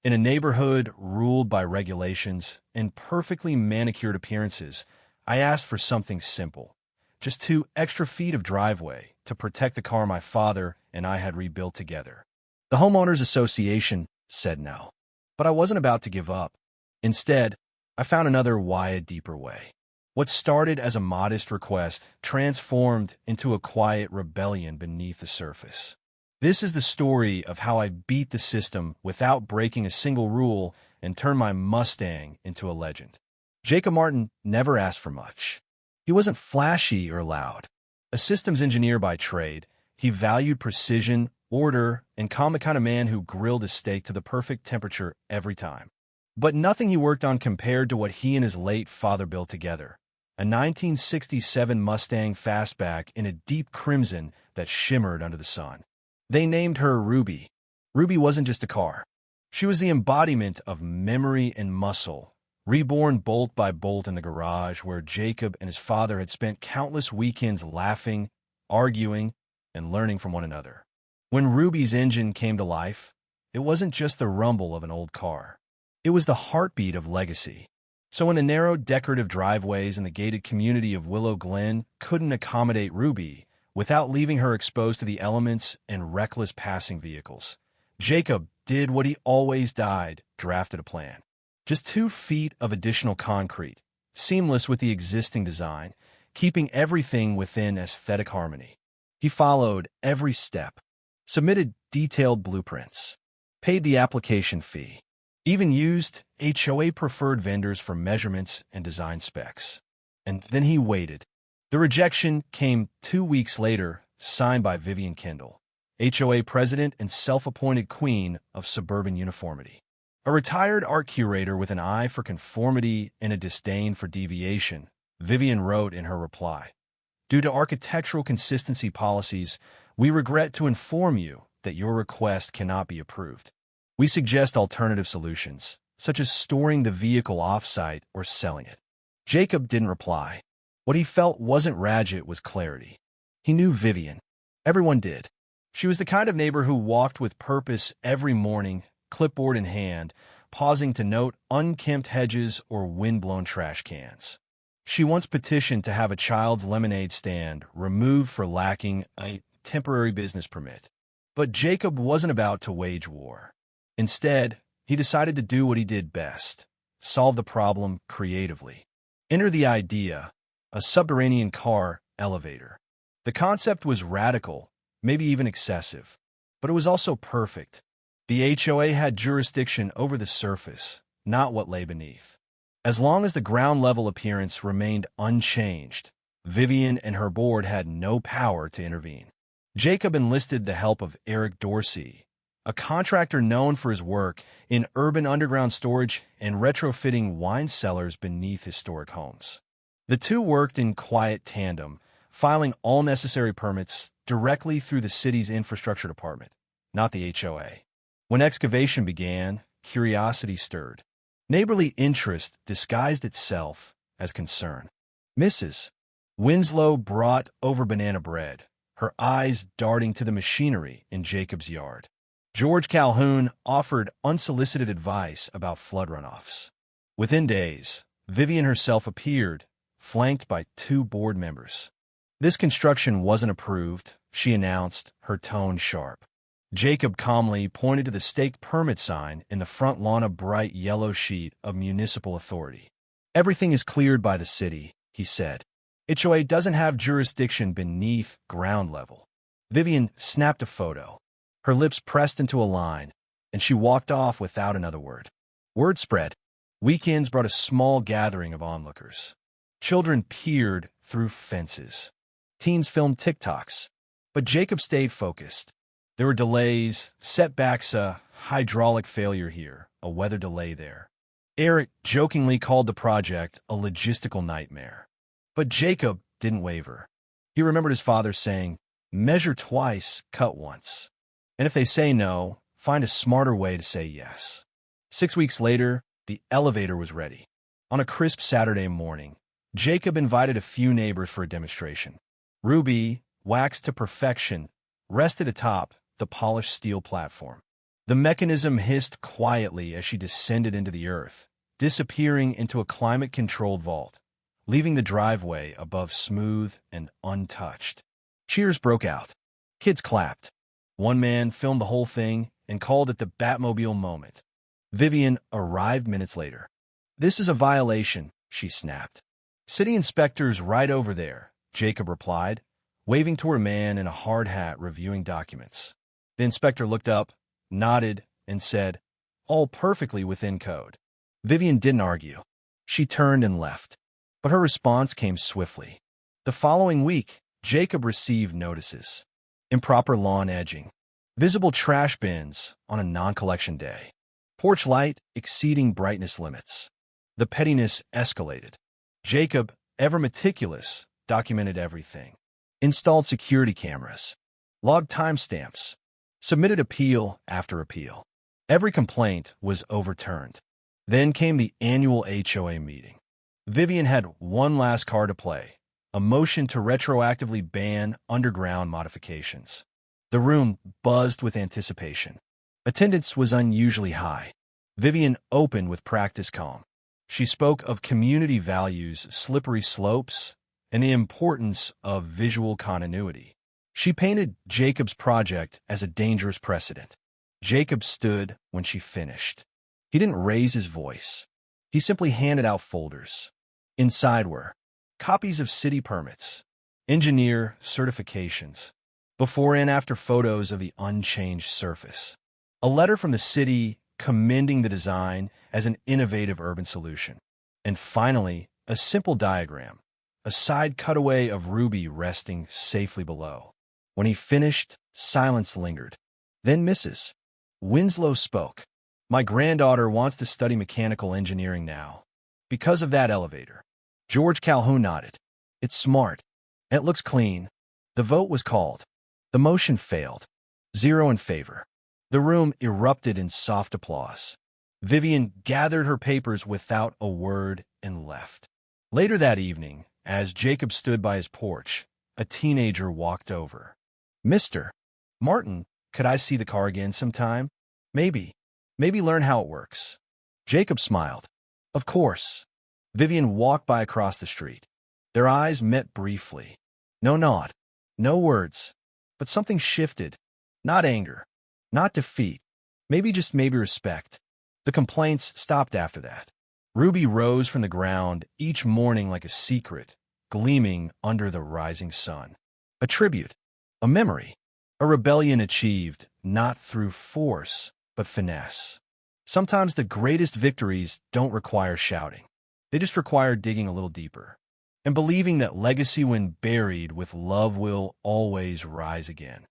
In a neighborhood ruled by regulations and perfectly manicured appearances, I asked for something simple. Just 2 extra feet of driveway to protect the car my father and I had rebuilt together. The homeowners association said no. But I wasn't about to give up. Instead, I found another why a deeper way. What started as a modest request transformed into a quiet rebellion beneath the surface. This is the story of how I beat the system without breaking a single rule and turned my Mustang into a legend. Jacob Martin never asked for much. He wasn't flashy or loud. A systems engineer by trade, he valued precision, order, and calm, the kind of man who grilled a steak to the perfect temperature every time. But nothing he worked on compared to what he and his late father built together. A 1967 Mustang Fastback in a deep crimson that shimmered under the sun. They named her Ruby. Ruby wasn't just a car. She was the embodiment of memory and muscle, reborn bolt by bolt in the garage where Jacob and his father had spent countless weekends laughing, arguing, and learning from one another. When Ruby's engine came to life, it wasn't just the rumble of an old car. It was the heartbeat of legacy. So when the narrow, decorative driveways in the gated community of Willow Glen couldn't accommodate Ruby without leaving her exposed to the elements and reckless passing vehicles, Jacob did what he always drafted a plan. Just 2 feet of additional concrete, seamless with the existing design, keeping everything within aesthetic harmony. He followed every step, submitted detailed blueprints, paid the application fee, even used HOA-preferred vendors for measurements and design specs. And then he waited. The rejection came 2 weeks later, signed by Vivian Kendall, HOA president and self-appointed queen of suburban uniformity. A retired art curator with an eye for conformity and a disdain for deviation, Vivian wrote in her reply, "Due to architectural consistency policies, we regret to inform you that your request cannot be approved. We suggest alternative solutions, such as storing the vehicle off-site or selling it." Jacob didn't reply. What he felt wasn't Radget, was clarity. He knew Vivian. Everyone did. She was the kind of neighbor who walked with purpose every morning, clipboard in hand, pausing to note unkempt hedges or wind-blown trash cans. She once petitioned to have a child's lemonade stand removed for lacking a temporary business permit. But Jacob wasn't about to wage war. Instead, he decided to do what he did best: solve the problem creatively. Enter the idea: a subterranean car elevator. The concept was radical, maybe even excessive, but it was also perfect. The HOA had jurisdiction over the surface, not what lay beneath. As long as the ground-level appearance remained unchanged, Vivian and her board had no power to intervene. Jacob enlisted the help of Eric Dorsey, a contractor known for his work in urban underground storage and retrofitting wine cellars beneath historic homes. The two worked in quiet tandem, filing all necessary permits directly through the city's infrastructure department, not the HOA. When excavation began, curiosity stirred. Neighborly interest disguised itself as concern. Mrs. Winslow brought over banana bread, her eyes darting to the machinery in Jacob's yard. George Calhoun offered unsolicited advice about flood runoffs. Within days, Vivian herself appeared, flanked by 2 board members. "This construction wasn't approved," she announced, her tone sharp. Jacob calmly pointed to the staked permit sign in the front lawn, a bright yellow sheet of municipal authority. "Everything is cleared by the city," he said. "HOA doesn't have jurisdiction beneath ground level." Vivian snapped a photo. Her lips pressed into a line, and she walked off without another word. Word spread. Weekends brought a small gathering of onlookers. Children peered through fences. Teens filmed TikToks. But Jacob stayed focused. There were delays, setbacks, a hydraulic failure here, a weather delay there. Eric jokingly called the project a logistical nightmare. But Jacob didn't waver. He remembered his father saying, "Measure twice, cut once. And if they say no, find a smarter way to say yes." 6 weeks later, the elevator was ready. On a crisp Saturday morning, Jacob invited a few neighbors for a demonstration. Ruby, waxed to perfection, rested atop the polished steel platform. The mechanism hissed quietly as she descended into the earth, disappearing into a climate-controlled vault, leaving the driveway above smooth and untouched. Cheers broke out. Kids clapped. One man filmed the whole thing and called it the Batmobile moment. Vivian arrived minutes later. "This is a violation," she snapped. "City inspector's right over there," Jacob replied, waving to a man in a hard hat reviewing documents. The inspector looked up, nodded, and said, "All perfectly within code." Vivian didn't argue. She turned and left. But her response came swiftly. The following week, Jacob received notices. Improper lawn edging. Visible trash bins on a non-collection day. Porch light exceeding brightness limits. The pettiness escalated. Jacob, ever meticulous, documented everything. Installed security cameras. Logged timestamps. Submitted appeal after appeal. Every complaint was overturned. Then came the annual HOA meeting. Vivian had one last card to play, a motion to retroactively ban underground modifications. The room buzzed with anticipation. Attendance was unusually high. Vivian opened with practice calm. She spoke of community values, slippery slopes, and the importance of visual continuity. She painted Jacob's project as a dangerous precedent. Jacob stood when she finished. He didn't raise his voice. He simply handed out folders. Inside were copies of city permits, engineer certifications, before and after photos of the unchanged surface, a letter from the city commending the design as an innovative urban solution, and finally, a simple diagram, a side cutaway of Ruby resting safely below. When he finished, silence lingered. Then Mrs. Winslow spoke. "My granddaughter wants to study mechanical engineering now. Because of that elevator." George Calhoun nodded. "It's smart. And it looks clean." The vote was called. The motion failed. 0 in favor. The room erupted in soft applause. Vivian gathered her papers without a word and left. Later that evening, as Jacob stood by his porch, a teenager walked over. "Mr. Martin, could I see the car again sometime? Maybe learn how it works." Jacob smiled. "Of course." Vivian walked by across the street. Their eyes met briefly. No nod, no words, but something shifted. Not anger, not defeat, maybe respect. The complaints stopped after that. Ruby rose from the ground each morning like a secret, gleaming under the rising sun. A tribute, a memory, a rebellion achieved not through force, but finesse. Sometimes the greatest victories don't require shouting. They just require digging a little deeper and believing that legacy, when buried with love, will always rise again.